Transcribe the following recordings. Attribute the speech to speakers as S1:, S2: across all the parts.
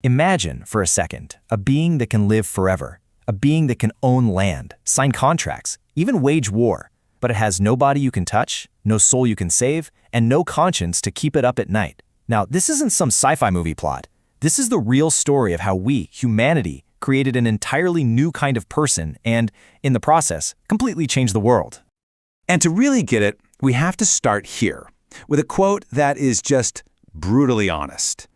S1: Imagine, for a second, a being that can live forever, a being that can own land, sign contracts, even wage war, but it has no body you can touch, no soul you can save, and no conscience to keep it up at night. Now, this isn't some sci-fi movie plot. This is the real story of how we, humanity, created an entirely new kind of person and, in the process, completely changed the world.
S2: And to really get it, we have to start here, with a quote that is just brutally honest.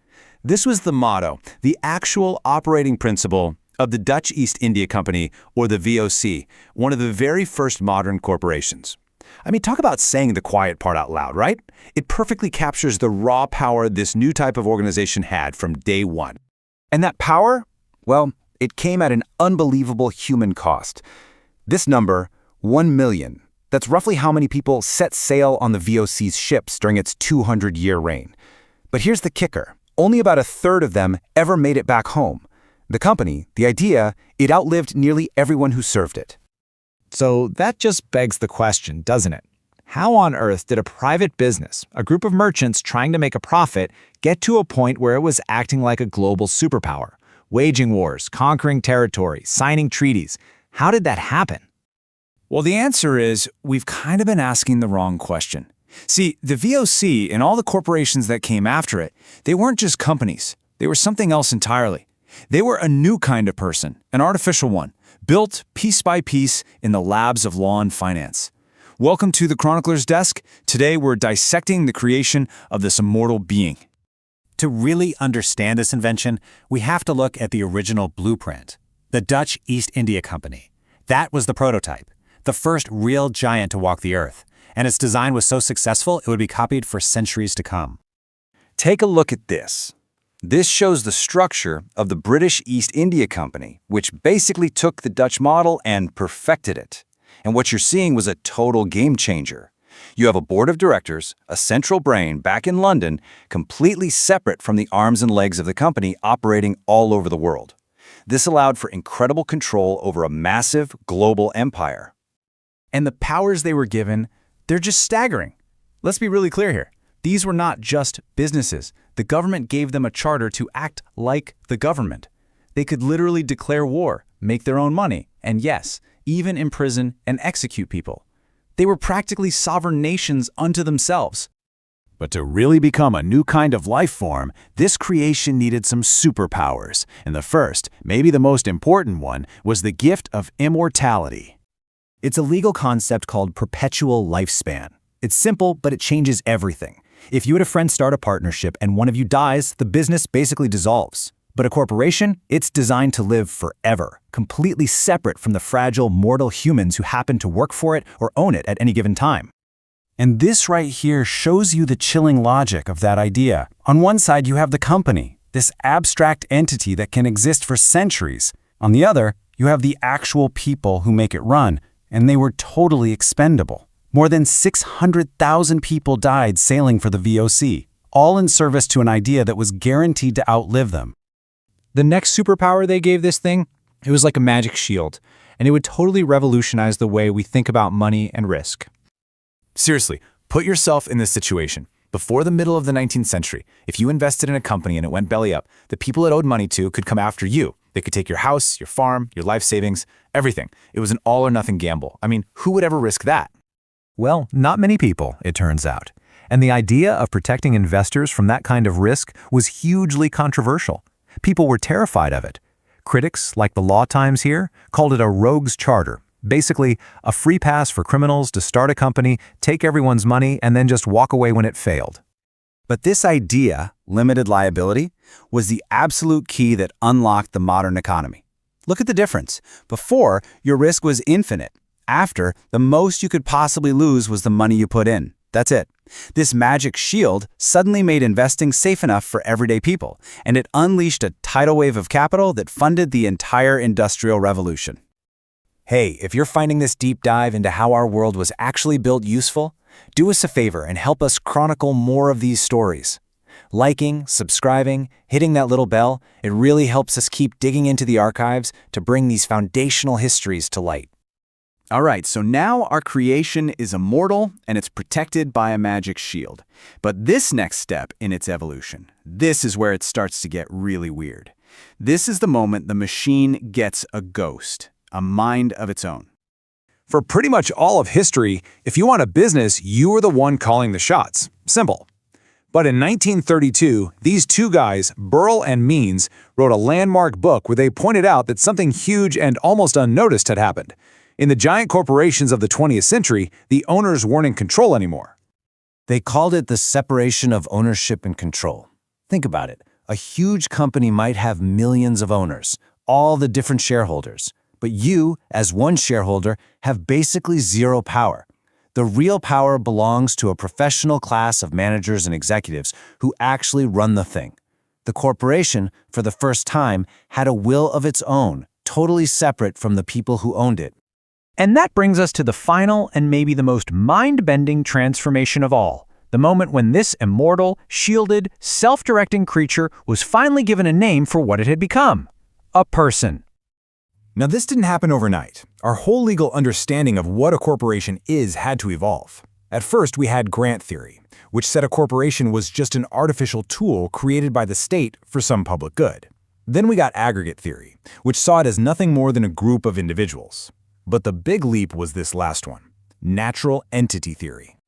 S2: This was the motto, the actual operating principle of the Dutch East India Company, or the VOC, one of the very first modern corporations. I mean, talk about saying the quiet part out loud, right? It perfectly captures the raw power this new type of organization had from day one. And that power, well, it came at an unbelievable human cost. This number, 1 million, that's roughly how many people set sail on the VOC's ships during its 200-year reign. But here's the kicker. Only about a third of them ever made it back home. The company, the idea, it outlived nearly everyone who served it.
S1: So that just begs the question, doesn't it? How on earth did a private business, a group of merchants trying to make a profit, get to a point where it was acting like a global superpower, waging wars, conquering territory, signing treaties? How did that happen?
S2: Well, the answer is we've kind of been asking the wrong question. See, the VOC and all the corporations that came after it, they weren't just companies. They were something else entirely. They were a new kind of person, an artificial one, built piece by piece in the labs of law and finance. Welcome to the Chronicler's Desk. Today we're dissecting the creation of this immortal being.
S3: To really understand this invention, we have to look at the original blueprint, the Dutch East India Company. That was the prototype, the first real giant to walk the earth. And its design was so successful, it would be copied for centuries to come.
S2: Take a look at this. This shows the structure of the British East India Company, which basically took the Dutch model and perfected it. And what you're seeing was a total game changer. You have a board of directors, a central brain back in London, completely separate from the arms and legs of the company operating all over the world. This allowed for incredible control over a massive global empire. And the powers they were given, they're just staggering. Let's be really clear here. These were not just businesses. The government gave them a charter to act like the government. They could literally declare war, make their own money, and yes, even imprison and execute people. They were practically sovereign nations unto themselves. But to really become a new kind of life form, this creation needed some superpowers. And the first, maybe the most important one, was the gift of immortality. It's a legal concept called perpetual lifespan. It's simple, but it changes everything. If you and a friend start a partnership and one of you dies, the business basically dissolves. But a corporation, it's designed to live forever, completely separate from the fragile, mortal humans who happen to work for it or own it at any given time. And this right here shows you the chilling logic of that idea. On one side, you have the company, this abstract entity that can exist for centuries. On the other, you have the actual people who make it run, and they were totally expendable. More than 600,000 people died sailing for the VOC, all in service to an idea that was guaranteed to outlive them.
S1: The next superpower they gave this thing, it was like a magic shield, and it would totally revolutionize the way we think about money and risk.
S2: Seriously, put yourself in this situation. Before the middle of the 19th century, if you invested in a company and it went belly up, the people it owed money to could come after you. They could take your house, your farm, your life savings, everything. It was an all-or-nothing gamble. I mean, who would ever risk that?
S1: Well, not many people, it turns out. And the idea of protecting investors from that kind of risk was hugely controversial. People were terrified of it. Critics, like the Law Times here, called it a rogue's charter. Basically, a free pass for criminals to start a company, take everyone's money, and then just walk away when it failed.
S2: But this idea, limited liability, was the absolute key that unlocked the modern economy. Look at the difference. Before, your risk was infinite. After, the most you could possibly lose was the money you put in. That's it. This magic shield suddenly made investing safe enough for everyday people, and it unleashed a tidal wave of capital that funded the entire Industrial Revolution. Hey, if you're finding this deep dive into how our world was actually built useful, do us a favor and help us chronicle more of these stories. Liking, subscribing, hitting that little bell, it really helps us keep digging into the archives to bring these foundational histories to light.
S4: All right, so now our creation is immortal and it's protected by a magic shield. But this next step in its evolution, this is where it starts to get really weird. This is the moment the machine gets a ghost, a mind of its own.
S2: For pretty much all of history, if you want a business, you were the one calling the shots. Simple. But in 1932, these two guys, Burrell and Means, wrote a landmark book where they pointed out that something huge and almost unnoticed had happened. In the giant corporations of the 20th century, the owners weren't in control anymore.
S3: They called it the separation of ownership and control. Think about it. A huge company might have millions of owners, all the different shareholders. But you, as one shareholder, have basically zero power. The real power belongs to a professional class of managers and executives who actually run the thing. The corporation, for the first time, had a will of its own, totally separate from the people who owned it.
S1: And that brings us to the final and maybe the most mind-bending transformation of all, the moment when this immortal, shielded, self-directing creature was finally given a name for what it had become: a person.
S5: Now, this didn't happen overnight. Our whole legal understanding of what a corporation is had to evolve. At first, we had grant theory, which said a corporation was just an artificial tool created by the state for some public good. Then we got aggregate theory, which saw it as nothing more than a group of individuals. But the big leap was this last one, natural entity theory.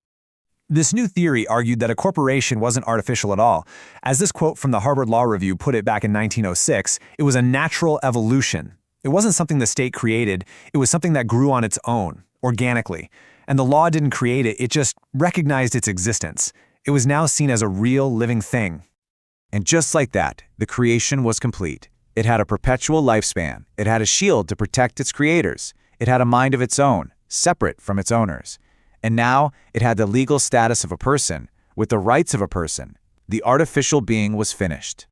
S1: This new theory argued that a corporation wasn't artificial at all. As this quote from the Harvard Law Review put it back in 1906, it was a natural evolution. It wasn't something the state created, it was something that grew on its own, organically. And the law didn't create it, it just recognized its existence. It was now seen as a real, living thing.
S4: And just like that, the creation was complete. It had a perpetual lifespan. It had a shield to protect its creators. It had a mind of its own, separate from its owners. And now it had the legal status of a person, with the rights of a person. The artificial being was finished.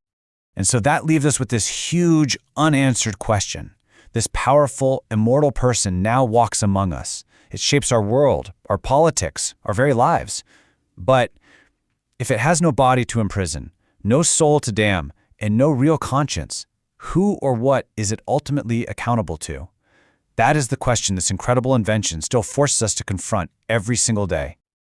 S3: And so that leaves us with this huge, unanswered question. This powerful, immortal person now walks among us. It shapes our world, our politics, our very lives. But if it has no body to imprison, no soul to damn, and no real conscience, who or what is it ultimately accountable to? That is the question this incredible invention still forces us to confront every single day.